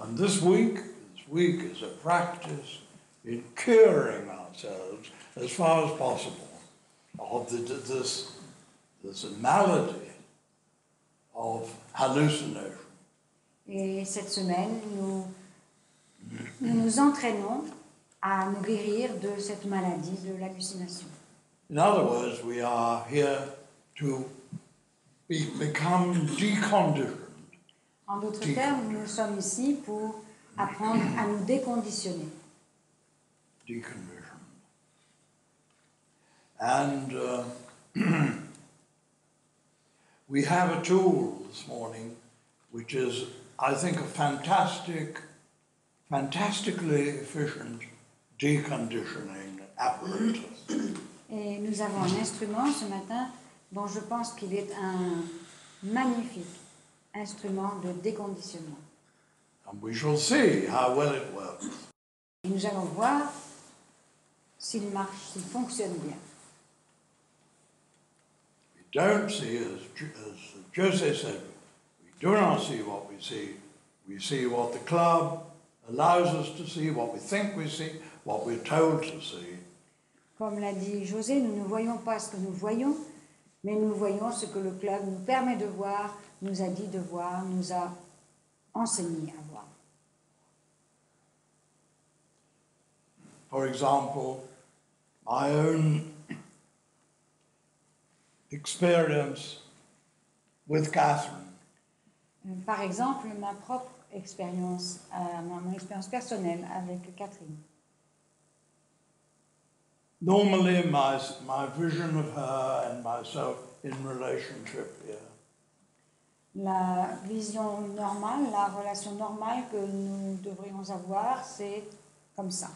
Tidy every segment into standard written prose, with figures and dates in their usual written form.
And this week is a practice in curing ourselves as far as possible of this malady of hallucination. Et cette semaine, nous entraînons à nous guérir de cette maladie de l'hallucination. In other words, we are here to become deconditioned. En d'autres termes, nous sommes ici pour apprendre à nous déconditionner. Deconditioned. And we have a tool this morning which is, I think, a fantastically efficient deconditioning apparatus. Et nous avons un instrument ce matin dont je pense qu'il est un magnifique instrument de déconditionnement. And we shall see how well it works. Et nous allons voir s'il marche, s'il fonctionne bien. We don't see, as Jose said, we do not see what we see. We see what the club allows us to see, what we think we see, what we're told to see. Comme l'a dit José, nous ne voyons pas ce que nous voyons, mais nous voyons ce que le club nous permet de voir, nous a dit de voir, nous a enseigné à voir. For example, my own experience with Catherine. Par exemple, ma propre expérience, mon expérience personnelle avec Catherine. Normally, my vision of her and myself in relationship here La vision normale, la relation normale que nous devrions avoir, c'est comme ça.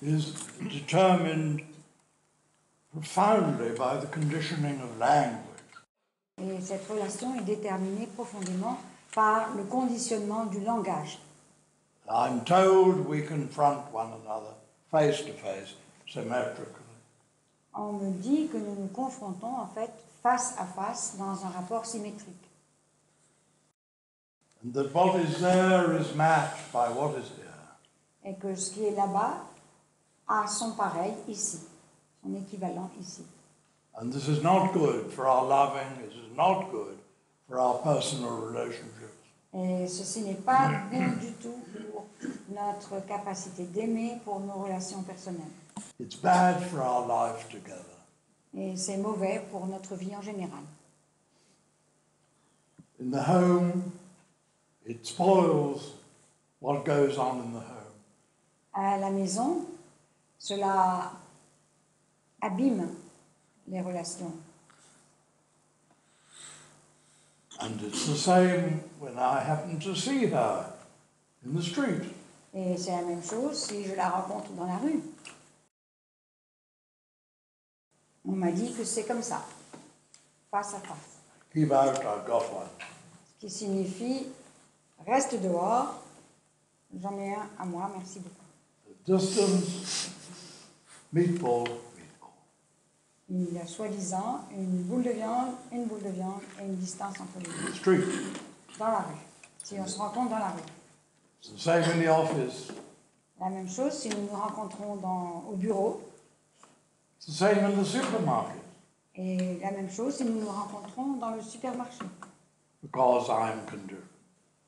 is determined profoundly by the conditioning of language. Et cette relation est déterminée profondément par le conditionnement du langage. I'm told we confront one another face to face, symmetrically. On me dit que nous nous confrontons en fait face à face dans un rapport symétrique. And that what is there is matched by what is here. Et que ce qui est là-bas a son pareil ici, son équivalent ici. And this is not good for our loving, this is not good for our personal relationships. Et ceci n'est pas bon du tout pour notre capacité d'aimer, pour nos relations personnelles. It's bad for our life together. Et c'est mauvais pour notre vie en général. In the home, it spoils what goes on in the home. À la maison, cela abîme les relations. And it's the same when I happen to see her in the street. Et c'est la même chose si je la rencontre dans la rue. On m'a dit que c'est comme ça, face à face. Keep out, I've got one. Ce qui signifie, reste dehors, j'en ai un à moi, merci beaucoup. Distance, meatball. Il y a soi-disant une boule de viande et une distance entre les deux. Street. Dans la rue. Si on se rencontre dans la rue. It's the same in the office. La même chose si nous nous rencontrons au bureau. It's the same in the supermarket. Et la même chose si nous nous rencontrons dans le supermarché. Because I'm conditioned.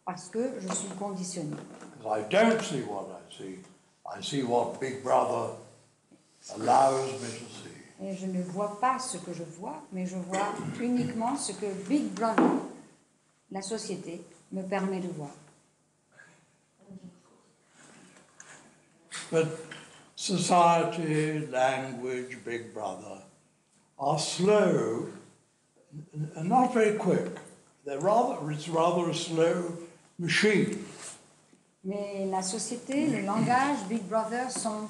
Parce que je suis conditionné. Because I don't see what I see what Big Brother allows me to see. Et je ne vois pas ce que je vois, mais je vois uniquement ce que Big Brother, la société, me permet de voir. But society, language, Big Brother are slow and not very quick. It's rather a slow machine. Mais la société, le langage, Big Brother sont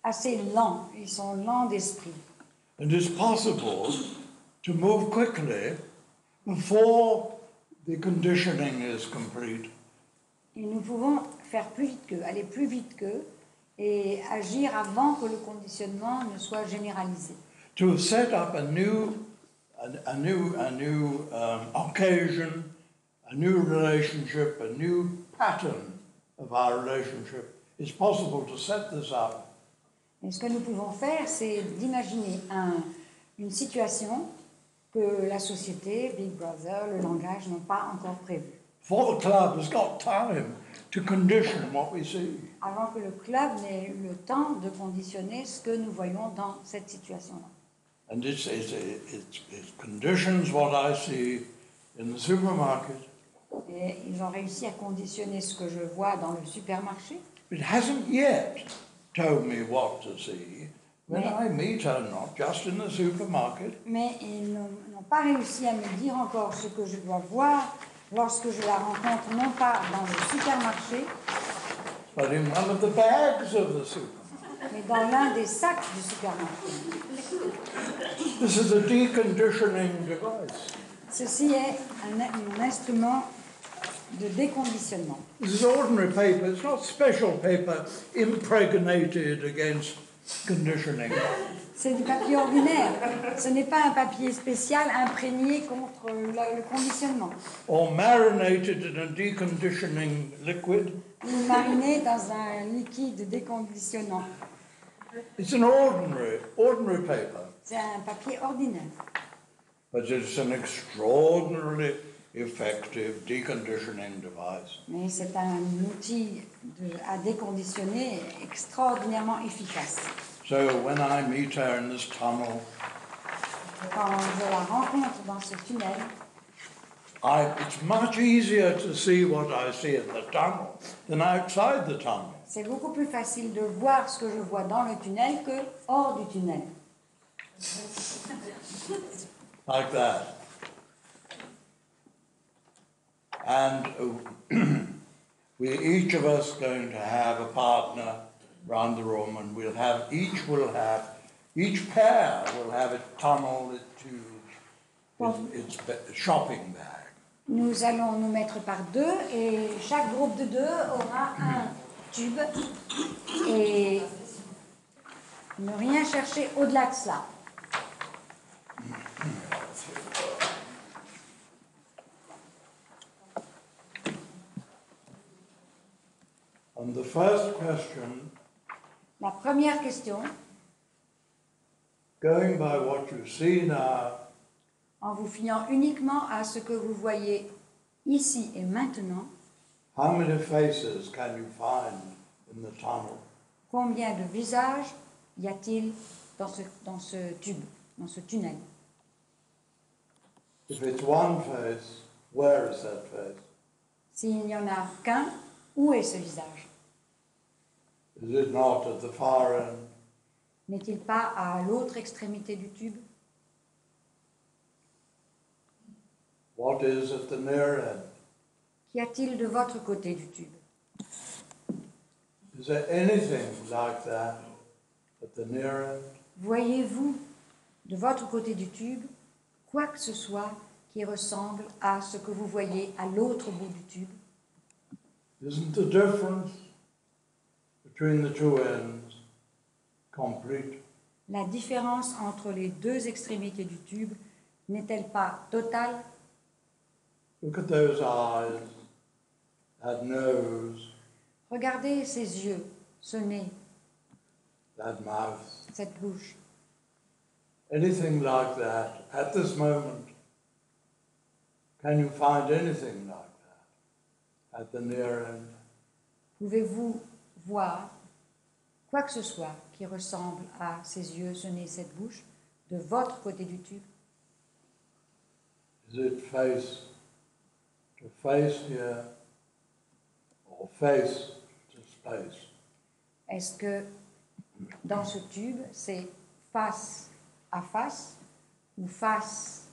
assez lents, ils sont lents d'esprit. And it's possible to move quickly before the conditioning is complete. Et nous pouvons faire plus vite qu'eux, aller plus vite qu'eux et agir avant que le conditionnement ne soit généralisé. To set up a new occasion, a new relationship, a new pattern of our relationship, it's possible to set this up. Et ce que nous pouvons faire, c'est d'imaginer une situation que la société, Big Brother, le langage n'ont pas encore prévu. For the club has got time to condition what we see. Avant que le club n'ait eu le temps de conditionner ce que nous voyons dans cette situation-là. And it conditions what I see in the supermarket. Et ils ont réussi à conditionner ce que je vois dans le supermarché. It hasn't yet told me what to see when I meet her, not just in the supermarket. Mais ils n'ont pas réussi à me dire encore ce que je dois voir lorsque je la rencontre, non pas dans le supermarché, But in one of the bags of the supermarket. mais dans l'un des sacs du supermarché. This is a deconditioning device. Ceci est un instrument de déconditionnement. This is ordinary paper. It's not special paper impregnated against conditioning. C'est du papier ordinaire. Ce n'est pas un papier spécial imprégné contre le conditionnement. Or marinated in a deconditioning liquid. Ou mariné dans un liquide déconditionnant. It's an ordinary paper. C'est un papier ordinaire. But it's an extraordinarily effective deconditioning device. Mais c'est un outil à déconditionner extraordinairement efficace. So when I meet her in this tunnel, Quand je la rencontre dans ce tunnel, it's much easier to see what I see in the tunnel than outside the tunnel. c'est beaucoup plus facile de voir ce que je vois dans le tunnel que hors du tunnel. Like that. And we each of us going to have a partner round the room, and each pair will have a tunnel to its shopping bag. Nous allons nous mettre par deux et chaque groupe de deux aura un tube et ne rien chercher au-delà de cela. And the first question, La première question, going by what you see now, en vous fiant uniquement à ce que vous voyez ici et maintenant, how many faces can you find in the tunnel? combien de visages y a-t-il dans ce tube, dans ce tunnel? If it's one face, where is that face? S'il n'y en a qu'un, où est ce visage? Is it not at the far end? N'est-il pas à l'autre extrémité du tube? What is at the near end? Qu'y a-t-il de votre côté du tube? Is there anything like that at the near end? Voyez-vous de votre côté du tube quoi que ce soit qui ressemble à ce que vous voyez à l'autre bout du tube? Isn't the difference between the two ends complete? La différence entre les deux extrémités du tube n'est-elle pas totale? Look at those eyes, that nose, Regardez ces yeux, ce nez, that mouth. cette bouche. Anything like that at this moment? Can you find anything like that at the near end? Pouvez-vous voir quoi que ce soit qui ressemble à ces yeux, ce nez, cette bouche de votre côté du tube? Is it face to face here or face to space? Est-ce que dans ce tube, c'est face à face ou face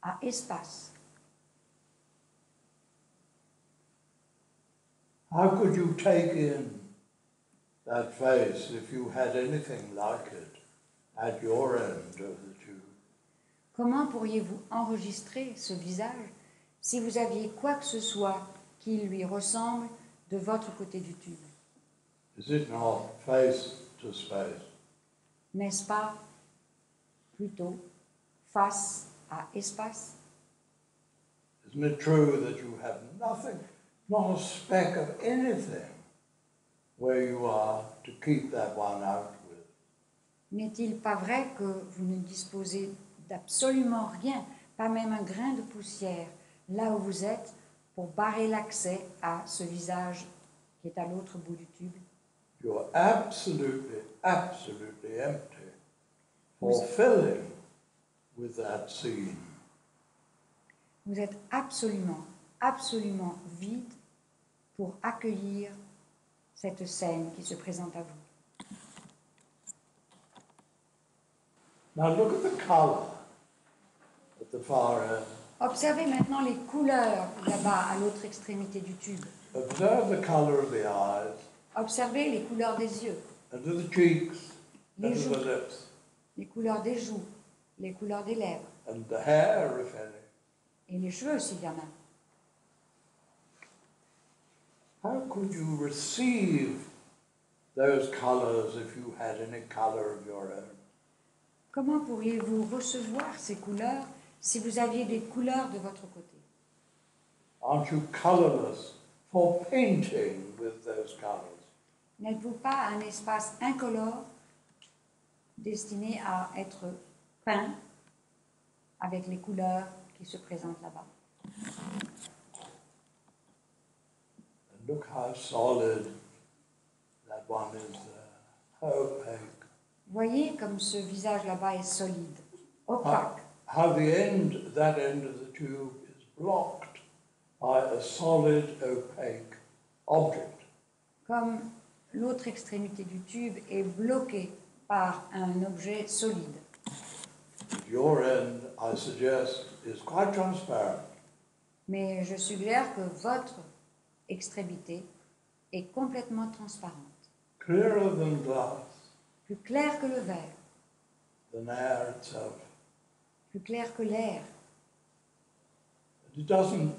à espace? How could you take in that face if you had anything like it at your end of the tube? Comment pourriez-vous enregistrer ce visage si vous aviez quoi que ce soit qui lui ressemble de votre côté du tube? Is it not face to space? N'est-ce pas plutôt face à espace? Is Isn't it true that you have nothing, not a speck of anything where you are to keep that one out with? N'est-il pas vrai que vous ne disposez d'absolument rien, pas même un grain de poussière, là où vous êtes, pour barrer l'accès à ce visage qui est à l'autre bout du tube? You're absolutely, absolutely empty for filling with that scene. Vous êtes absolument, absolument vide pour accueillir cette scène qui se présente à vous. Now look at the color at the far end. Observez maintenant les couleurs là-bas à l'autre extrémité du tube. Observe the color of the eyes, Observez les couleurs des yeux, and of the cheeks, and les of joues, the lips, les couleurs des joues, les couleurs des lèvres and the hair, if any. et les cheveux s'il y en a. How could you receive those colors if you had any color of your own? Comment pourriez-vous recevoir ces couleurs si vous aviez des couleurs de votre côté? Aren't you colorless for painting with those colors? N'êtes-vous pas un espace incolore destiné à être peint avec les couleurs qui se présentent là-bas? And look how solid that one is there, how opaque. Voyez comme ce visage là-bas est solide, opaque. How that end of the tube is blocked by a solid, opaque object. Comme l'autre extrémité du tube est bloquée par un objet solide. Your end, I suggest, is quite transparent. Mais je suggère que votre extrémité est complètement transparente, Clearer than glass, plus claire que le verre, than air itself. plus claire que l'air. It doesn't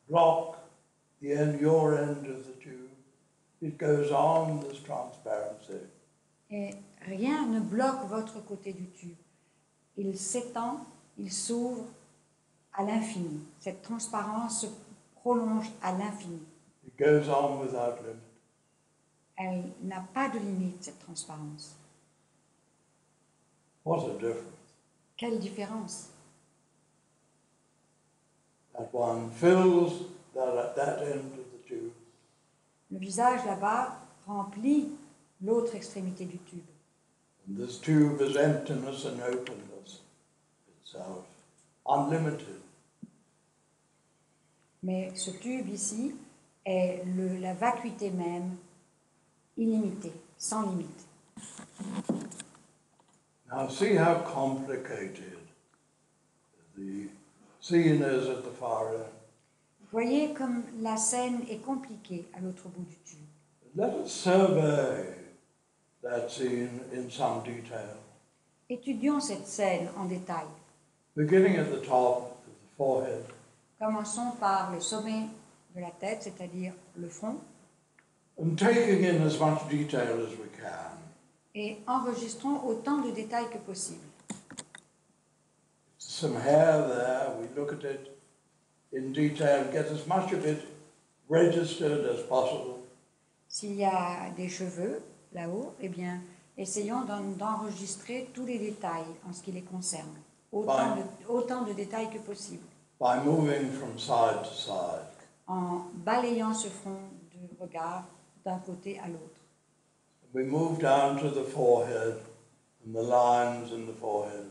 block your end of the tube. It goes on, this transparency. Et rien ne bloque votre côté du tube. Il s'étend, il s'ouvre à l'infini. Cette transparence se prolonge à l'infini. It goes on without limit. Elle n'a pas de limite, cette transparence. What a difference. Quelle différence! That one fills that end of the tube. Le visage là-bas remplit l'autre extrémité du tube. And this tube is emptiness and openness itself, unlimited. Mais ce tube ici est la vacuité même, illimitée, sans limite. Now see how complicated the scene is at the far end. Voyez comme la scène est compliquée à l'autre bout du tube. Let us survey that scene in some detail. Étudions cette scène en détail. Beginning at the top of the forehead, Commençons par le sommet de la tête, c'est-à-dire le front, and taking in as much detail as we can. et enregistrons autant de détails que possible. Some hair there, we look at it in detail, get as much of it registered as possible. S'il y a des cheveux là-haut, eh bien, essayons d'enregistrer tous les détails en ce qui les concerne. Autant de détails que possible. By moving from side to side. En balayant ce front de regard d'un côté à l'autre. We move down to the forehead and the lines in the forehead.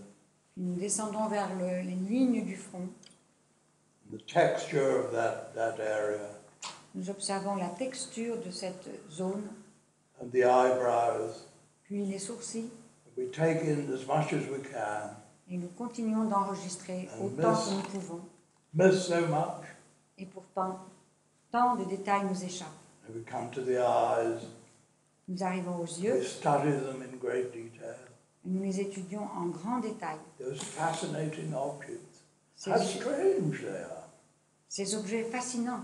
Puis nous descendons vers les lignes du front. The texture of that area. Nous observons la texture de cette zone. And the eyebrows. Puis les sourcils. We take in as much as we can. Et nous continuons d'enregistrer autant que nous pouvons. Miss so much. Et pourtant, tant de détails nous échappent. And we come to the eyes. Nous arrivons aux yeux. We study them in great detail. Et nous les étudions en grand détail. Those fascinating objects. How strange they are. Ces objets fascinants,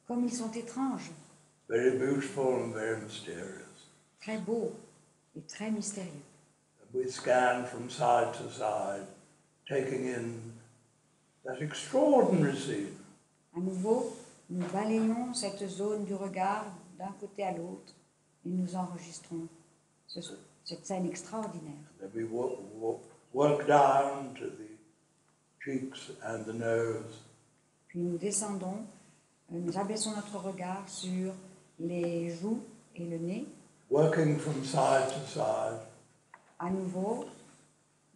comme ils sont étranges. Very beautiful and very mysterious. Très beaux et très mystérieux. And we scan from side to side, taking in that extraordinary scene. À nouveau, nous balayons cette zone du regard d'un côté à l'autre et nous enregistrons cette scène extraordinaire. Then we work down to the cheeks and the nose. Puis nous descendons, nous abaissons notre regard sur les joues et le nez. Working from side to side. À nouveau,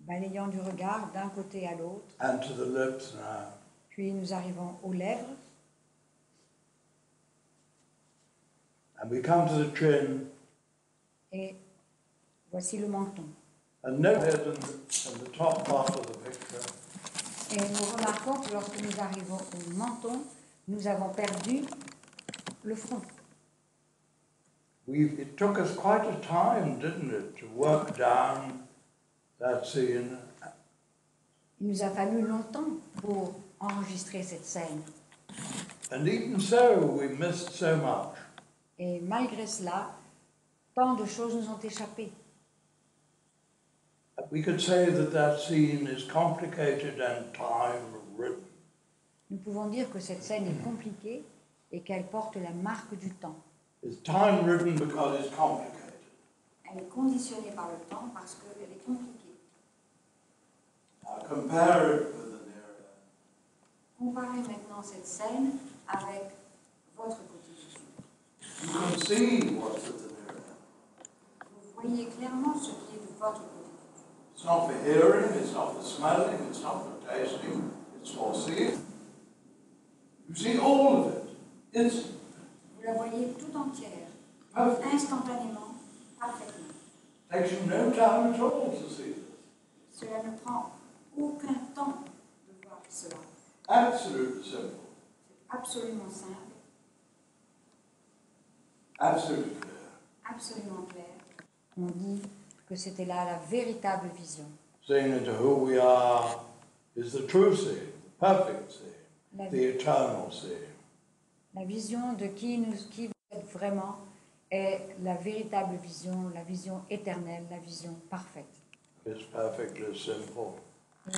balayant du regard d'un côté à l'autre. And to the lips now. Puis nous arrivons aux lèvres. And we come to the chin. Et voici le menton. And no head and the top part of the picture. Et nous remarquons que lorsque nous arrivons au menton, nous avons perdu le front. It took us quite a time, didn't it, to work down that scene. Il nous a fallu longtemps pour enregistrer cette scène. And even so, we missed so much. Et malgré cela, tant de choses nous ont échappé. We could say that scene is complicated and time-ridden. Nous pouvons dire que cette scène est compliquée et qu'elle porte la marque du temps. It's time-ridden because it's complicated. Elle est conditionnée par le temps parce qu'elle est compliquée. Now compare it with the near end. Comparez maintenant cette scène avec votre côté du tube. You can see what's at the near end. Vous voyez clairement ce qui est de votre côté. It's not for hearing, it's not for smelling, it's not for tasting, it's for seeing. You see all of it. Instantly. Vous la voyez tout entière, Perfect. instantanément, parfaitement. Takes you no time at all to see this. Cela ne prend aucun temps de voir cela. Absolutely simple. C'est absolument simple, Absolutely clear. absolument clair. On dit que c'était là la véritable vision. Seeing into who we are is the true seeing, the perfect seeing, the eternal seeing. La vision de qui vous êtes vraiment est la véritable vision, la vision éternelle, la vision parfaite. It's perfectly simple.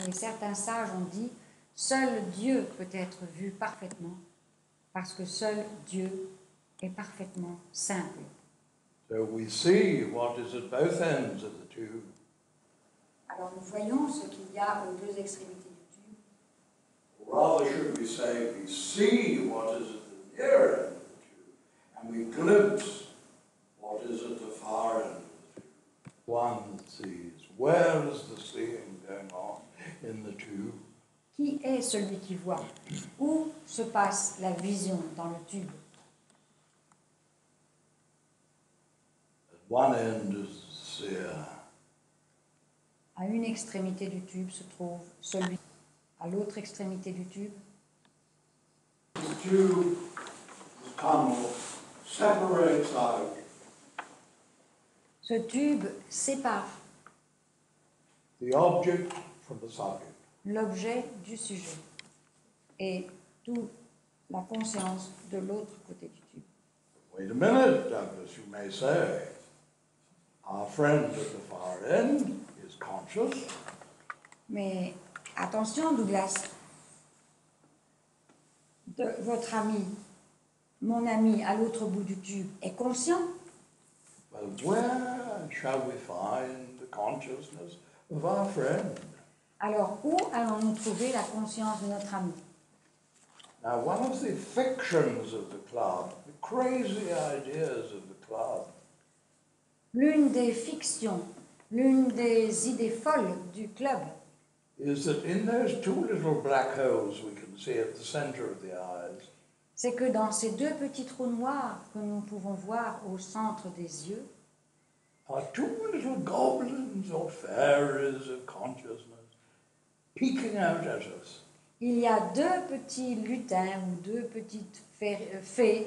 Et certains sages ont dit, seul Dieu peut être vu parfaitement, parce que seul Dieu est parfaitement simple. So we see what is at both ends of the tube. Alors nous voyons ce qu'il y a aux deux extrémités du tube. Or rather, should we say, we see what is at the near end of the tube, and we glimpse what is at the far end of the tube. One sees. Where is the seeing going on in the tube? Qui est celui qui voit? Où se passe la vision dans le tube? At one end is the seer. À une extrémité du tube se trouve celui. À l'autre extrémité du tube, The tube, the tunnel, separates out ce tube sépare the object from the subject. l'objet du sujet et toute la conscience de l'autre côté du tube. Wait a minute, Douglas, you may say. Our friend at the far end is conscious. Mais attention, Douglas, votre ami, mon ami à l'autre bout du tube est conscient. Well, where shall we find the consciousness of our friend? Alors, où allons-nous trouver la conscience de notre ami? Now, one of the fictions of the club, the crazy ideas of the club, L'une des fictions, l'une des idées folles du club, is that in those two little black holes we can see at the center of the eyes, c'est que dans ces deux petits trous noirs que nous pouvons voir au centre des yeux, are two little goblins or fairies of consciousness peeking out at us. il y a deux petits lutins ou deux petites fées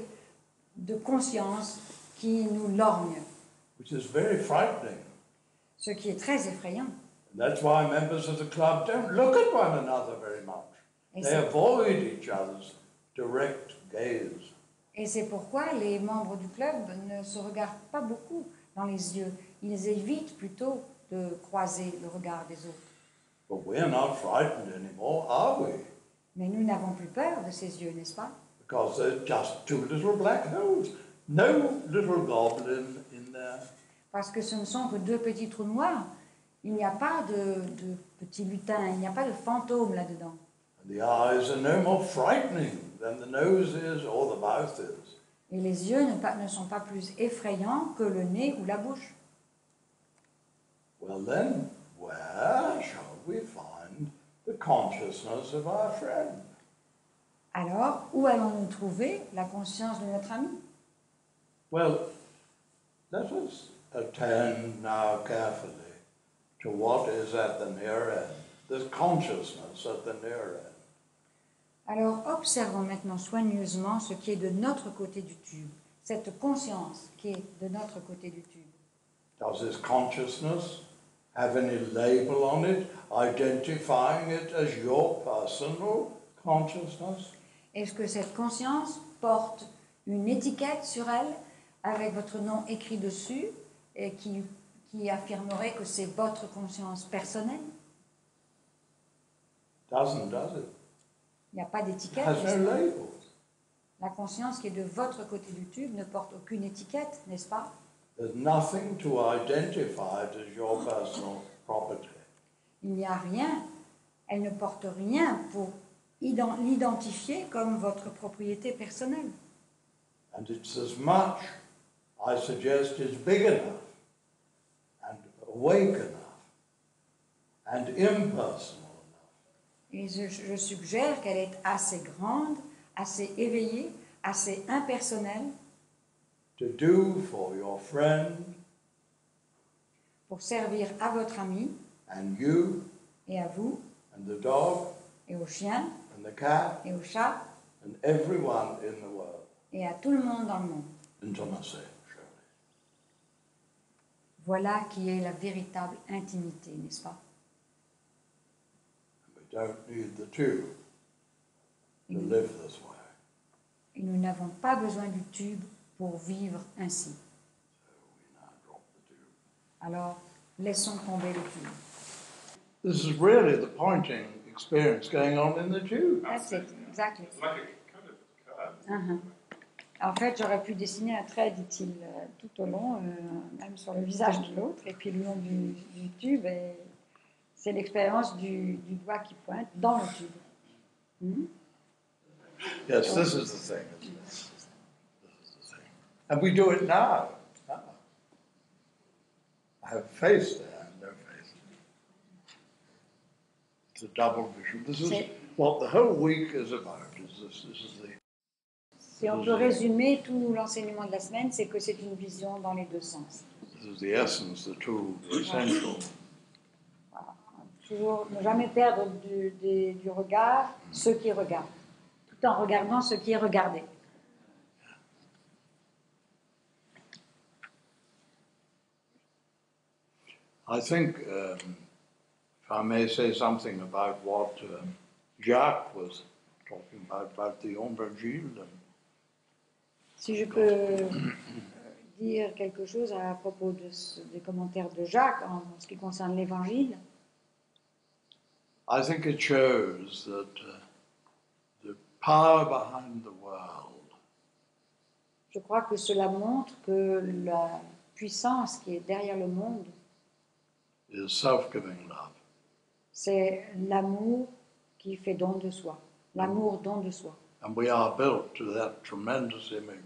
de conscience qui nous lorgnent, Which is very frightening. ce qui est très effrayant. And that's why members of the club don't look at one another very much. Et They c'est- avoid each other's direct gaze. Et c'est pourquoi les membres du club ne se regardent pas beaucoup dans les yeux. Ils évitent plutôt de croiser le regard des autres. But we're not frightened anymore, are we? Mais nous n'avons plus peur de ces yeux, n'est-ce pas? Because they're just two little black holes. No little goblin in there. Parce que ce ne sont que deux petits trous noirs. Il n'y a pas de petits lutins, il n'y a pas de fantômes là-dedans. And the eyes are no more frightening than the nose is or the mouth is. Et les yeux ne sont pas plus effrayants que le nez ou la bouche. Well then, where shall we find the consciousness of our friend? Alors, où allons-nous trouver la conscience de notre ami? Well, let us attend now carefully to what is at the near end, this consciousness at the near end. Alors, observons maintenant soigneusement ce qui est de notre côté du tube, cette conscience qui est de notre côté du tube. Does this consciousness have any label on it, identifying it as your personal consciousness? Est-ce que cette conscience porte une étiquette sur elle avec votre nom écrit dessus et qui affirmerait que c'est votre conscience personnelle? Doesn't, does it? Il n'y a pas d'étiquette. Has no label. La conscience qui est de votre côté du tube ne porte aucune étiquette, n'est-ce pas? There's nothing to identify it as your personal property. Il n'y a rien, elle ne porte rien pour l'identifier comme votre propriété personnelle. And it's as much, I suggest, is big enough and awake enough and impersonal enough. Et je suggère qu'elle est assez grande, assez éveillée, assez impersonnelle To do for your friend pour servir à votre ami and you et à vous and the dog et au chien and the cat et au chat and everyone in the world. et à tout le monde dans le monde. Intimacy, surely. Voilà qui est la véritable intimité, n'est-ce pas? We don't need the two to live this way. Et nous n'avons pas besoin du tube pour vivre ainsi. So we now drop the tube. Alors, laissons tomber le tube. This is really the pointing experience going on in the tube. That's it, exactly. It's like a kind of curve. Uh-huh. En fait, j'aurais pu dessiner un trait, dit-il, tout au long, même sur le visage de l'autre, et puis le long du tube, et c'est l'expérience du doigt qui pointe dans le tube. Mhm. Yes, this is the thing, isn't it? This is the thing. And we do it now. I have face there and no face. It's a double vision. This is what the whole week is about. This is the Si on peut résumer tout l'enseignement de la semaine, c'est que c'est une vision dans les deux sens. This is the essence, the tool, the essential. Voilà. Toujours ne jamais perdre du regard ce qui regarde, tout en regardant ce qui est regardé. I think, if I may say something about what Jacques was talking about the Évangile. Si je peux dire quelque chose à propos des commentaires de Jacques en ce qui concerne l'Évangile, I think it shows that the power behind the world je crois que cela montre que la puissance qui est derrière le monde, is self-giving love. c'est l'amour qui fait don de soi, l'amour don de soi. And we are built to that tremendous image.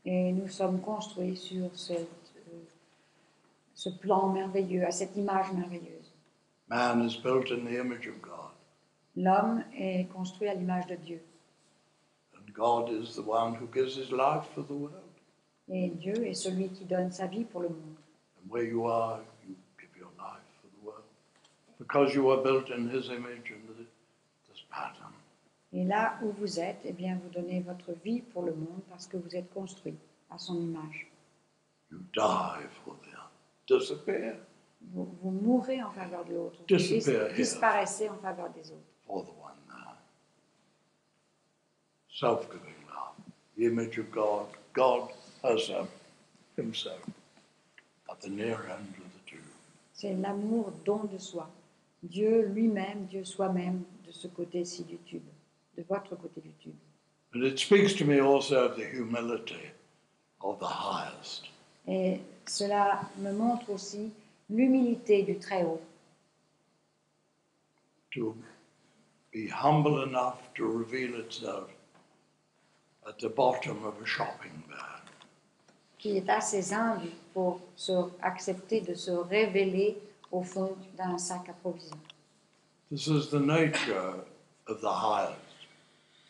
Et nous sommes construits sur ce plan merveilleux, à cette image merveilleuse. Man is built in the image of God. L'homme est construit à l'image de Dieu. And God is the one who gives his life for the world. Et Dieu est celui qui donne sa vie pour le monde. And where you are, you give your life for the world. Because you are built in his image and this pattern. Et là où vous êtes, eh bien, vous donnez votre vie pour le monde parce que vous êtes construit à son image. You die for the other. Disappear Vous mourrez en faveur de l'autre. Vous Disappear here. disparaissez en faveur des autres. for the one now. Self-giving love. The image of God. God as himself at the near end of the tube. C'est l'amour don de soi. Dieu lui-même, Dieu soi-même de ce côté-ci du tube. de votre côté du tube. And it speaks to me also of the humility of the highest. Et cela me montre aussi l'humilité du Très-Haut, To be humble enough to reveal itself at the bottom of a shopping bag. qui est assez humble pour accepter de se révéler au fond d'un sac à provisions. This is the nature of the highest.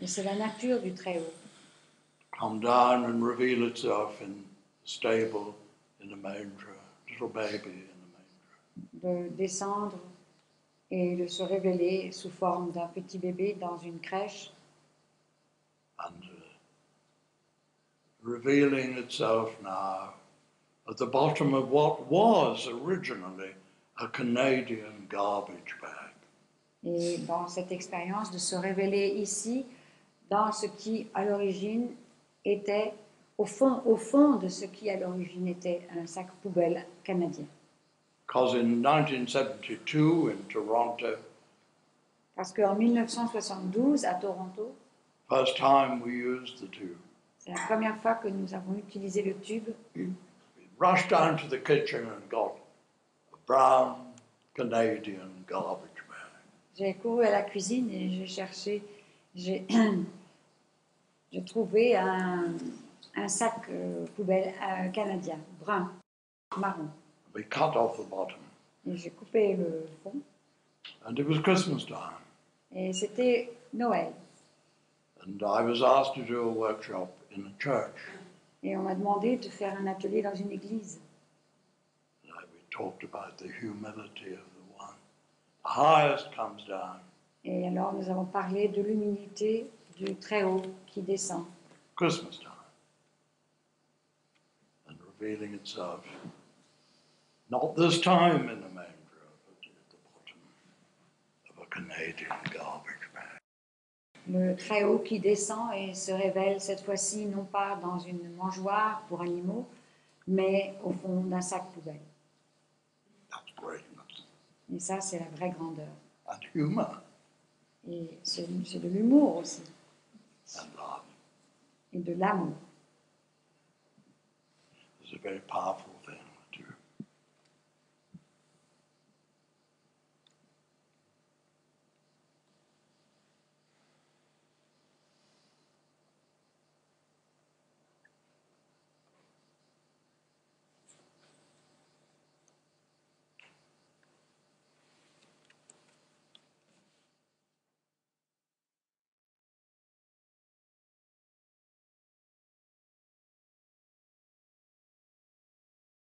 Et c'est la nature du Très-Haut, Come down and reveal itself in a stable, in a manger, little baby in a manger. de descendre et de se révéler sous forme d'un petit bébé dans une crèche, And revealing itself now at the bottom of what was originally a Canadian garbage bag. et dans cette expérience de se révéler ici, dans ce qui à l'origine était, au fond de ce qui à l'origine était un sac poubelle canadien. Because in 1972 in Toronto, Parce qu'en 1972, à Toronto, first time we used the tube, c'est la première fois que nous avons utilisé le tube. we rushed down to the kitchen and got a brown Canadian garbage bag. J'ai couru à la cuisine et j'ai j'ai trouvé un sac poubelle canadien, brun, marron. We cut off the bottom, Et j'ai coupé le fond. and it was Christmas time. Et c'était Noël. And I was asked to do a workshop in a church. Et on m'a demandé de faire un atelier dans une église. We talked about the humility of the one. The highest comes down. Et alors nous avons parlé de l'humilité du Très-Haut qui descend. Christmas time. And revealing itself. Not this time in the manger, but at the bottom of a Canadian garbage bag. Le Très-Haut qui descend et se révèle cette fois-ci non pas dans une mangeoire pour animaux, mais au fond d'un sac poubelle. That's greatness. Et ça, c'est la vraie grandeur. And humor. Et c'est de l'humour aussi, And love. et de l'amour. It's a very powerful